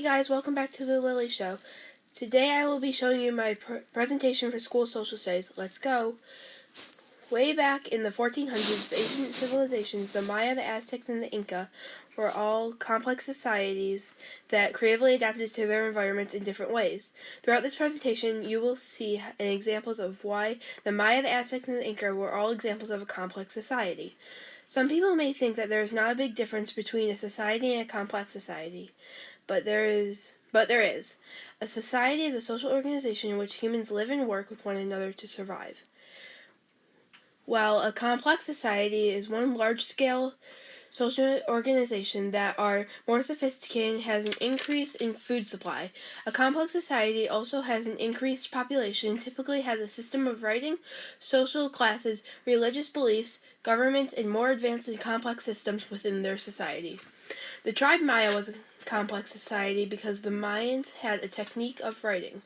guys, welcome back to the Lily Show. Today I will be showing you my presentation for school social studies. Let's go! Way back in the 1400s, the ancient civilizations, the Maya, the Aztecs, and the Inca, were all complex societies that creatively adapted to their environments in different ways. Throughout this presentation, you will see examples of why the Maya, the Aztecs, and the Inca were all examples of a complex society. Some people may think that there is not a big difference between a society and a complex society. But there is. A society is a social organization in which humans live and work with one another to survive. While a complex society is one large-scale social organization that are more sophisticated and has an increase in food supply. A complex society also has an increased population, typically has a system of writing, social classes, religious beliefs, governments, and more advanced and complex systems within their society. The tribe Maya was a complex society because the Mayans had a technique of writing,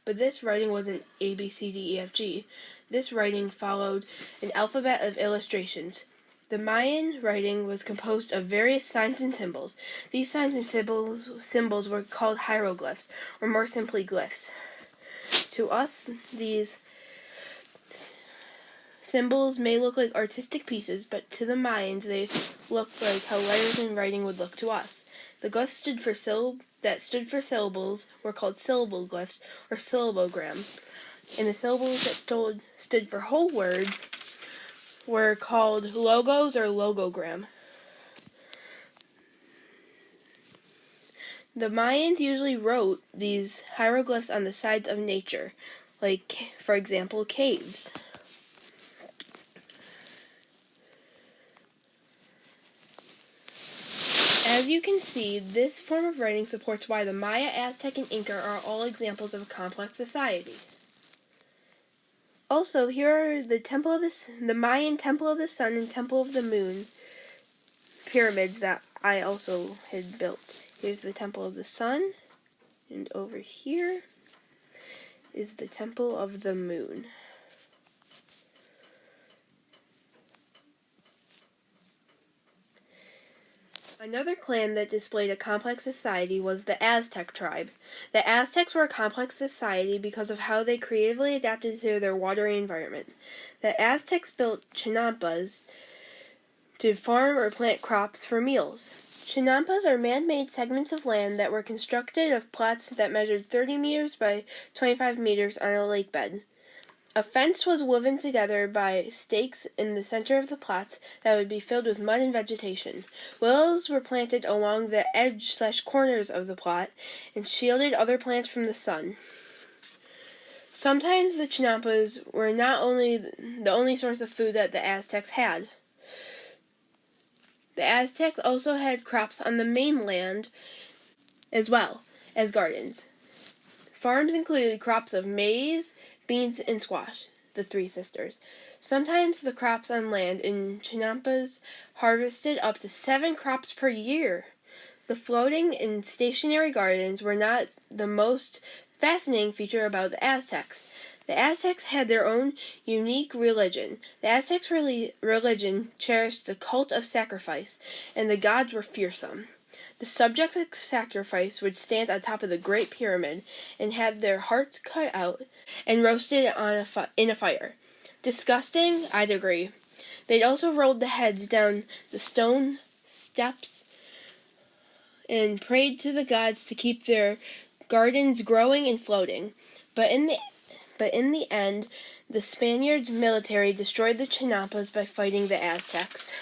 but this writing wasn't A, B, C, D, E, F, G. This writing followed an alphabet of illustrations. The Mayan writing was composed of various signs and symbols. These signs and symbols were called hieroglyphs, or more simply glyphs. To us, these symbols may look like artistic pieces, but to the Mayans they looked like how letters and writing would look to us. The glyphs stood for syllables were called syllable glyphs, or syllabogram, and the syllables that stood for whole words were called logos or logogram. The Mayans usually wrote these hieroglyphs on the sides of nature, like, for example, caves. As you can see, this form of writing supports why the Maya, Aztec, and Inca are all examples of a complex society. Also, here are the Mayan Temple of the Sun and Temple of the Moon pyramids that I also had built. Here's the Temple of the Sun, and over here is the Temple of the Moon. Another clan that displayed a complex society was the Aztec tribe. The Aztecs were a complex society because of how they creatively adapted to their watery environment. The Aztecs built chinampas to farm or plant crops for meals. Chinampas are man-made segments of land that were constructed of plats that measured 30 meters by 25 meters on a lake bed. A fence was woven together by stakes in the center of the plats that would be filled with mud and vegetation. Willows were planted along the edge/corners of the plot and shielded other plants from the sun. Sometimes the chinampas were not only the only source of food that the Aztecs had. The Aztecs also had crops on the mainland as well as gardens. Farms included crops of maize, beans, and squash, the three sisters. Sometimes the crops on land in chinampas harvested up to 7 crops per year. The floating and stationary gardens were not the most fascinating feature about the Aztecs. The Aztecs had their own unique religion. The Aztecs' religion cherished the cult of sacrifice, and the gods were fearsome. The subjects of sacrifice would stand on top of the Great Pyramid and have their hearts cut out and roasted in a fire. Disgusting? I'd agree. They'd also rolled the heads down the stone steps and prayed to the gods to keep their gardens growing and floating. But in the end, the Spaniards' military destroyed the chinampas by fighting the Aztecs.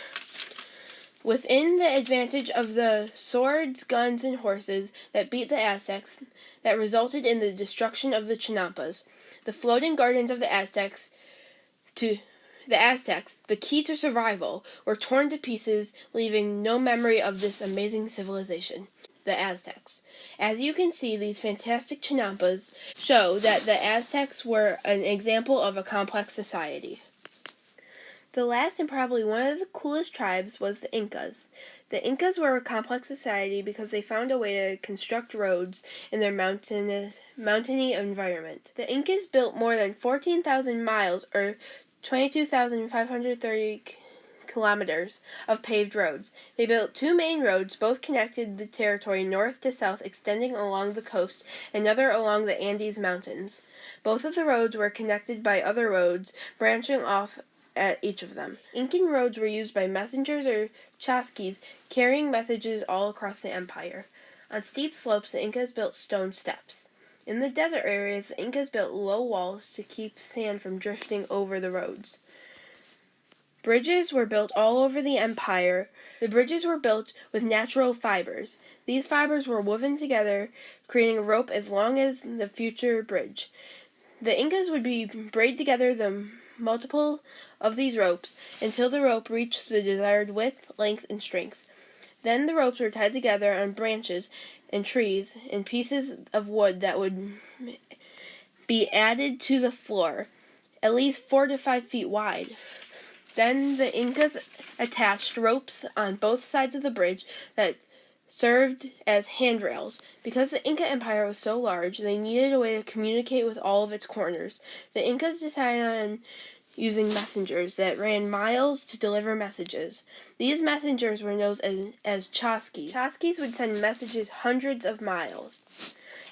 Within the advantage of the swords, guns, and horses that beat the Aztecs, that resulted in the destruction of the chinampas. The floating gardens of the Aztecs, the key to survival, were torn to pieces, leaving no memory of this amazing civilization, the Aztecs. As you can see, these fantastic chinampas show that the Aztecs were an example of a complex society. The last and probably one of the coolest tribes was the Incas. The Incas were a complex society because they found a way to construct roads in their mountainy environment. The Incas built more than 14,000 miles, or 22,530 kilometers of paved roads. They built 2 main roads, both connected the territory north to south, extending along the coast, another along the Andes Mountains. Both of the roads were connected by other roads, branching off at each of them. Incan roads were used by messengers or chasquis, carrying messages all across the empire. On steep slopes, the Incas built stone steps. In the desert areas, the Incas built low walls to keep sand from drifting over the roads. Bridges were built all over the empire. The bridges were built with natural fibers. These fibers were woven together, creating a rope as long as the future bridge. The Incas would braid together the multiple of these ropes until the rope reached the desired width, length, and strength. Then the ropes were tied together on branches and trees and pieces of wood that would be added to the floor, at least 4 to 5 feet wide. Then the Incas attached ropes on both sides of the bridge that served as handrails. Because the Inca Empire was so large, they needed a way to communicate with all of its corners. The Incas decided on using messengers that ran miles to deliver messages. These messengers were known as chasquis. Chasquis would send messages hundreds of miles.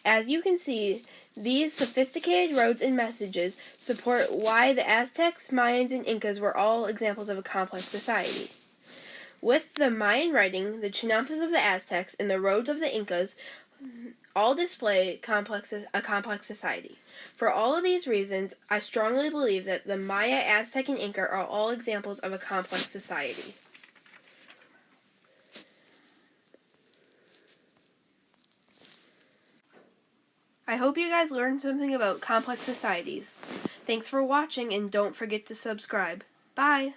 As you can see, these sophisticated roads and messages support why the Aztecs, Mayans, and Incas were all examples of a complex society. With the Mayan writing, the chinampas of the Aztecs, and the roads of the Incas all display a complex society. For all of these reasons, I strongly believe that the Maya, Aztec, and Inca are all examples of a complex society. I hope you guys learned something about complex societies. Thanks for watching, and don't forget to subscribe. Bye!